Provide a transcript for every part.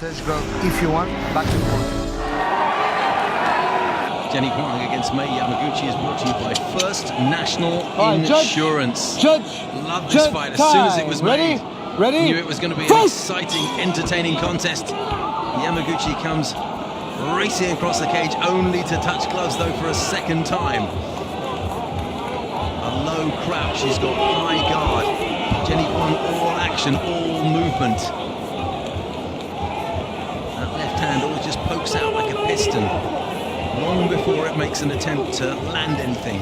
Let's go, if you want, back and forth. Jenny Huang against Mei Yamaguchi is brought to you by First National Insurance. Judge, Loved this fight as soon as it was made. Ready? Knew it was going to be an exciting, entertaining contest. Yamaguchi comes racing across the cage, only to touch gloves though for a second time. A low crouch, she's got high guard. Jenny Huang, all action, all movement. That left hand always just pokes out like a piston, long before it makes an attempt to land anything.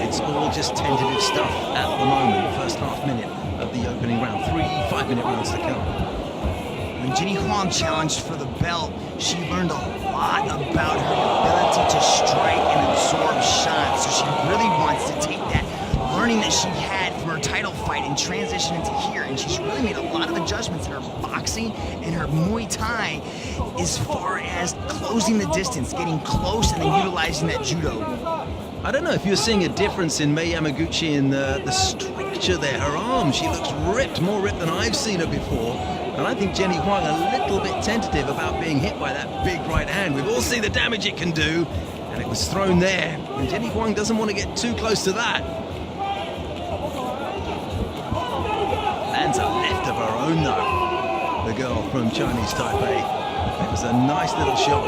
It's all just tentative stuff at the moment. First half minute of the opening round. 3 5-minute rounds to come. When Jenny Huang challenged for the belt, she learned a lot about her ability to strike and absorb shots. So she really wants to take that learning that she had from her title fight and transition into here. And she's really made a lot of adjustments in her boxing and her Muay Thai as far as closing the distance, getting close, and then utilizing that judo. I don't know if you're seeing a difference in Mei Yamaguchi in the structure there. Her arm, she looks ripped, more ripped than I've seen her before. And I think Jenny Huang a little bit tentative about being hit by that big right hand. We've all seen the damage it can do, and it was thrown there. And Jenny Huang doesn't want to get too close to that. Lands a left of her own though, the girl from Chinese Taipei. It was a nice little shot.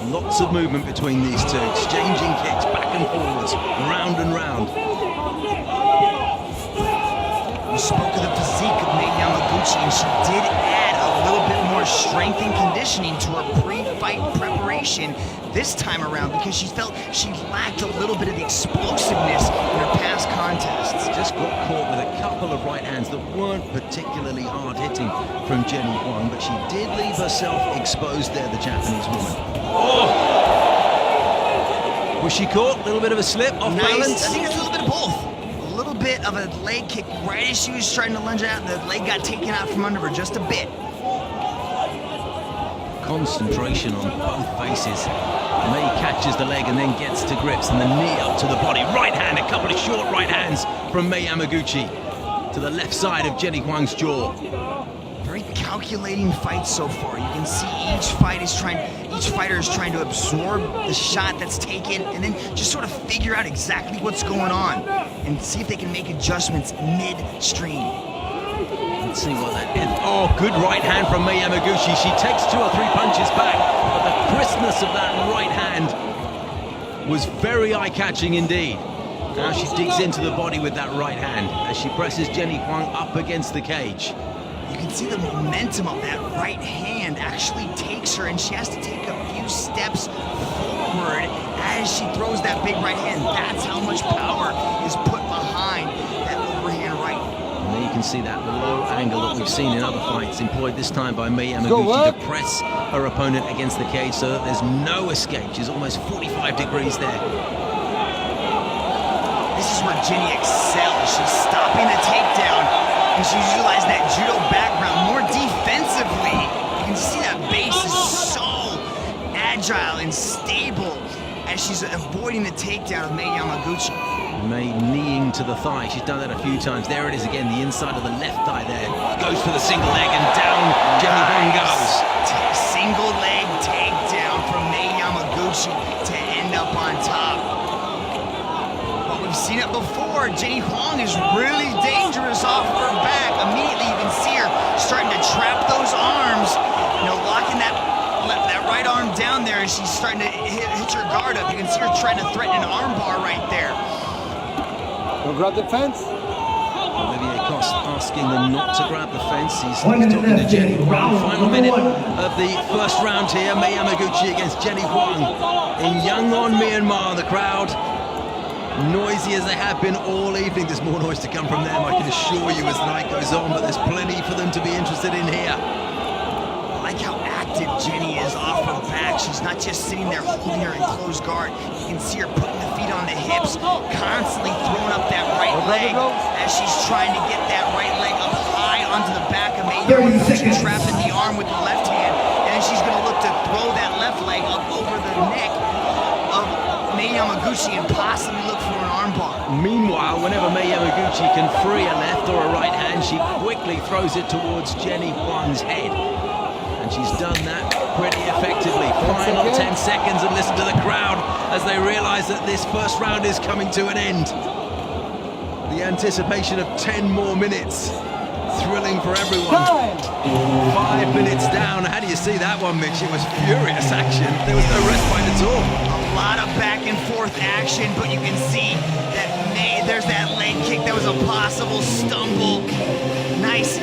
Lots of movement between these two, exchanging kicks back and forwards, round and round. We spoke of the physique of Mei Yamaguchi, and she did add a little bit more strength and conditioning to her pre-fight preparation this time around because she felt she lacked a little bit of the explosiveness in her past contests. Just got caught with a couple of right hands that weren't particularly hard hitting from Jenny Huang, but she did leave herself exposed there, the Japanese woman. Oh! Was she caught? A little bit of a slip, off balance? I think it's a little bit of both. A little bit of a leg kick right as she was trying to lunge out, and the leg got taken out from under her just a bit. Concentration on both faces. Mei catches the leg and then gets to grips, and the knee up to the body. Right hand, a couple of short right hands from Mei Yamaguchi to the left side of Jenny Huang's jaw. Very calculating fight so far. You can see each fighter is trying to absorb the shot that's taken and then just sort of figure out exactly what's going on and see if they can make adjustments midstream. Let's see what that is. Oh, good right hand from Mei Yamaguchi. She takes 2 or 3 punches back, but the crispness of that right hand was very eye-catching indeed. Now she digs into the body with that right hand as she presses Jenny Huang up against the cage. You can see the momentum of that right hand actually takes her, and she has to take a few steps forward as she throws that big right hand. That's how much power is put behind that overhand right. And there you can see that low angle that we've seen in other fights, employed this time by Mei Yamaguchi to press her opponent against the cage so that there's no escape. She's almost 45 degrees there. This is where Jenny excels. She's stopping the takedown, and she's utilizing that judo background more defensively. You can see that base is so agile and stable as she's avoiding the takedown of Mei Yamaguchi. Mei kneeing to the thigh. She's done that a few times. There it is again, the inside of the left thigh there. Goes for the single leg and down Jenny Huang goes. Single leg takedown from Mei Yamaguchi to end up on top. But we've seen it before. Jenny Huang is really dangerous off her back. Immediately you can see her starting to trap those arms, locking that right arm down there as she's starting to hit her guard up. You can see her trying to threaten an arm bar right there. Don't grab the fence. Olivier Coste asking them not to grab the fence. He's talking to Jenny Huang. Final minute of the first round here. Mei Yamaguchi against Jenny Huang in Yangon, Myanmar. The crowd noisy as they have been all evening. There's more noise to come from them, I can assure you, as the night goes on, but there's plenty for them to be interested in here. I like how active Jenny is off her back. She's not just sitting there holding her in closed guard. You can see her putting the feet on the hips, constantly throwing up that right leg as she's trying to get that right leg up high onto the back of Mei Yamaguchi, trapping the arm with the left hand, and then she's going to look to throw that left leg up over the neck of Mei Mei Yamaguchi and possibly look for an armbar. Meanwhile, whenever Mei Yamaguchi can free a left or a right hand, she quickly throws it towards Jenny Huang's head. And she's done that pretty effectively. Final 10 seconds, and listen to the crowd as they realize that this first round is coming to an end. The anticipation of 10 more minutes. Thrilling for everyone. 5 minutes down. How do you see that one, Mitch? It was furious action. There was no respite at all. A lot of back and forth action, but you can see that there's that leg kick. That was a possible stumble. Nice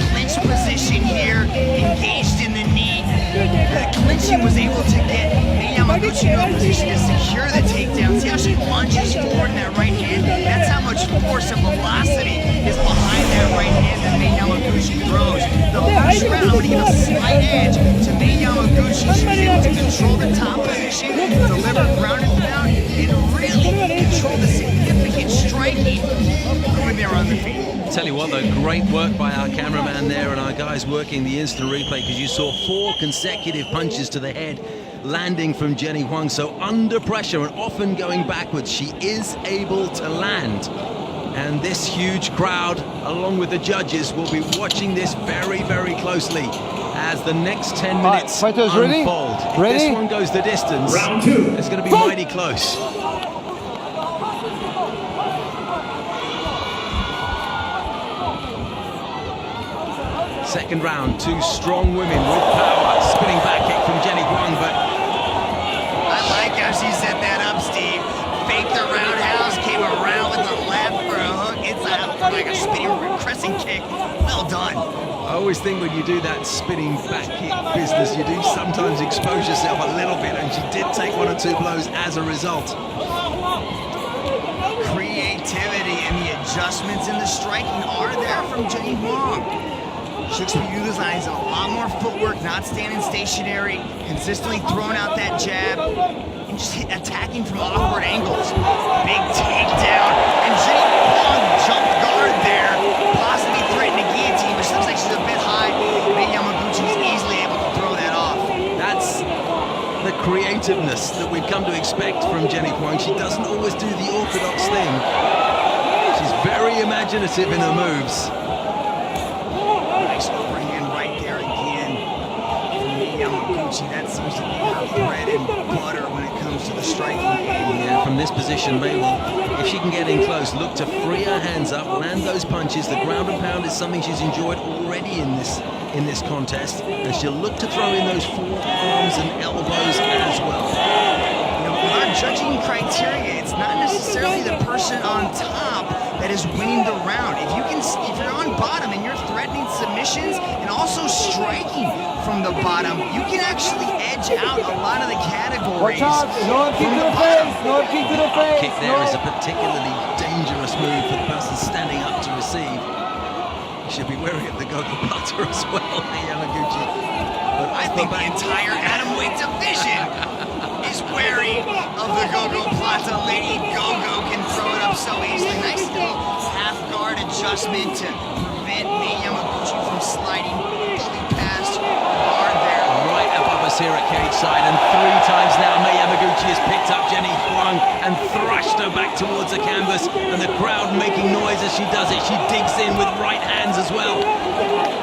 clinch position here, engaged in the knee. The clinching was able to get Mei Yamaguchi in a position to secure the takedown. See how she lunges forward in that right hand? That's how much force and velocity is behind that right hand that Mei Yamaguchi throws. The first round, I'm going to give a slight edge to Mei Yamaguchi. She was able to control the top position, deliver ground and pound, and really control the significant striking when they were on the feet. Tell you what though, great work by our cameraman there and our guys working the instant replay, because you saw 4 consecutive punches to the head landing from Jenny Huang. So under pressure and often going backwards, she is able to land. And this huge crowd, along with the judges, will be watching this very, very closely as the next 10 minutes fighters unfold. If ready? this one goes the distance, it's going to be mighty close. Second round, 2 strong women with power. Spinning back kick from Jenny Huang, but I like how she set that up, Steve. Faked the roundhouse, came around with the left for a hook. It's like a spinning crescent kick. Well done. I always think when you do that spinning back kick business, you do sometimes expose yourself a little bit, and she did take 1 or 2 blows as a result. Creativity and the adjustments in the striking are there from Jenny Huang. She looks to be utilizing a lot more footwork, not standing stationary, consistently throwing out that jab, and just attacking from awkward angles. Big takedown, and Jenny Huang jumped guard there, possibly threatening a guillotine, but she looks like she's a bit high. Mei Yamaguchi is easily able to throw that off. That's the creativeness that we've come to expect from Jenny Huang. She doesn't always do the orthodox thing. She's very imaginative in her moves. Nice overhand right there again from Mei Yamaguchi. That seems to be her bread and butter when it comes to the striking game. Yeah, from this position, Mei will, if she can get in close, look to free her hands up, land those punches. The ground and pound is something she's enjoyed already in this contest, and she'll look to throw in those forearms and elbows as well. You know, with our judging criteria, it's not necessarily the person on top that is winning the round. If you're on bottom and you're threatening submissions and also striking from the bottom, you can actually edge out a lot of the categories. Watch out, no kick to the face, no kick to the face. Kick there is a particularly dangerous move for the person standing up to receive. You should be wary of the gogo butter as well, Mei Yamaguchi. But I think the entire atomweight division is wary of the gogo plata. Lady Gogo can throw it up so easily. Nice little half guard adjustment to prevent Mei Yamaguchi from sliding fully past her guard there. Right above us here at cage side, and 3 times now Mei Yamaguchi has picked up Jenny Huang and thrashed her back towards the canvas, and the crowd making noise as she does it. She digs in with right hands as well.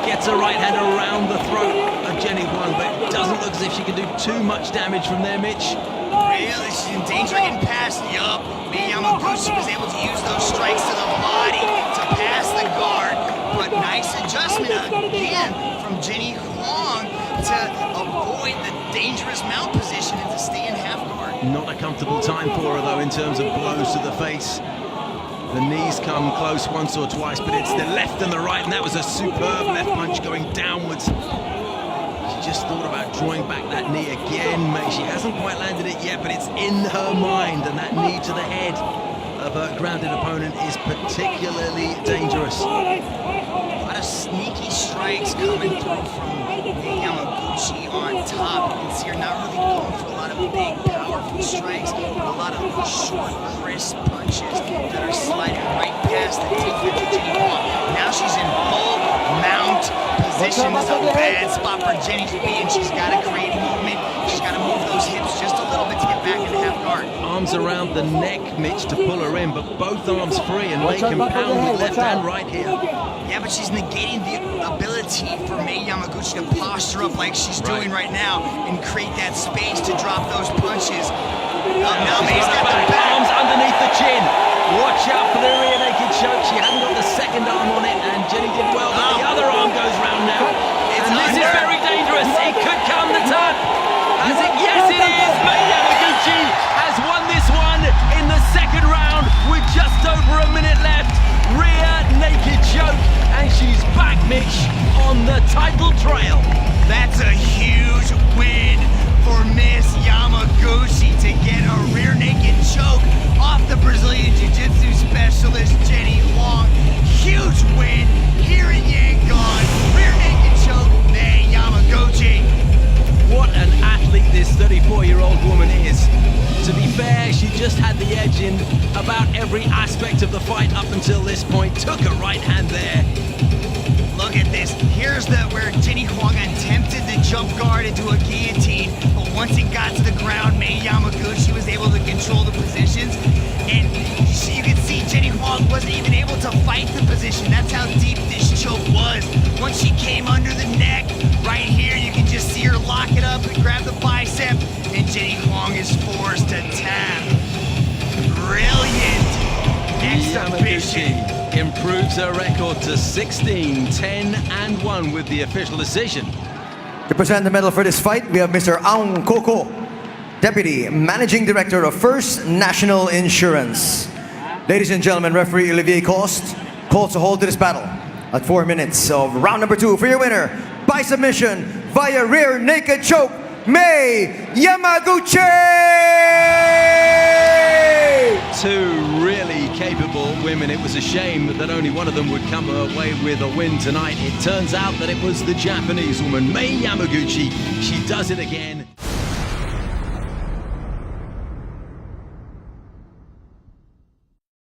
Gets a right hand around the throat of Jenny Huang, but it doesn't look as if she can do too much damage from there, Mitch. Really? She's in danger getting past. Yup. Mei Yamaguchi was able to use those strikes to the body to pass the guard, but nice adjustment again from Jenny Huang to avoid the dangerous mount position and to stay in half guard. Not a comfortable time for her though in terms of blows to the face. The knees come close once or twice, but it's the left and the right, and that was a superb left punch going downwards. She just thought about drawing back that knee again, mate. She hasn't quite landed it yet, but it's in her mind, and that knee to the head of her grounded opponent is particularly dangerous. A lot of sneaky strikes coming through from Mei Yamaguchi on top. You can see her not really going for a lot of big, powerful strikes, but a lot of short, crisp punches that are sliding right past the defense of Jenny Huang. Now she's in full mount position. This is a bad spot for Jenny to be in. She's got to create movement. She's got to move those hips just a little bit to get back into half guard. smart. Arms around the neck, Mitch, to pull her in, but both arms free, and Mei can pound with left and right here. Yeah, but she's negating the ability for Mei Yamaguchi to posture up like she's doing right now and create that space to drop those punches. Now Mei's got the back. Arms underneath the chin. Watch out for the rear naked choke. She hadn't got the second arm on it, and Jenny did well, but the other arm goes round now. This is very dangerous. It could come the tap. Yes, it is. Mei Yamaguchi has won this one in the second round with just over a minute left. Rear naked choke, and she's back, Mitch, on the title trail. That's a huge win for Miss Yamaguchi to get a rear naked choke off the Brazilian Jiu-Jitsu specialist Jenny Huang. Huge win here in Yangon. Rear naked choke, Mei Yamaguchi. What an athlete this 34-year-old woman is. To be fair, she just had the edge in about every aspect of the fight up until this point. Took a right hand there. Look at this. Here's where Jenny Huang attempted the jump guard into a guillotine, but once it got to the ground, Mei Yamaguchi was able to control the positions, and you can see Jenny Huang wasn't even able to fight the position. That's how deep this choke was. Once she came under the neck, right here, you can just see her lock it up and grab the bicep, and Jenny Huang is forced to tap. Brilliant exhibition. Yamaguchi improves her record to 16-10-1 with the official decision. To present the medal for this fight, we have Mr. Aung Koko, Deputy Managing Director of First National Insurance. Ladies and gentlemen, referee Olivier Coste calls a hold to this battle at 4 minutes of round number 2 for your winner by submission via rear naked choke, Mei Yamaguchi! Two really capable women. It was a shame that only one of them would come away with a win tonight. It turns out that it was the Japanese woman, Mei Yamaguchi. She does it again.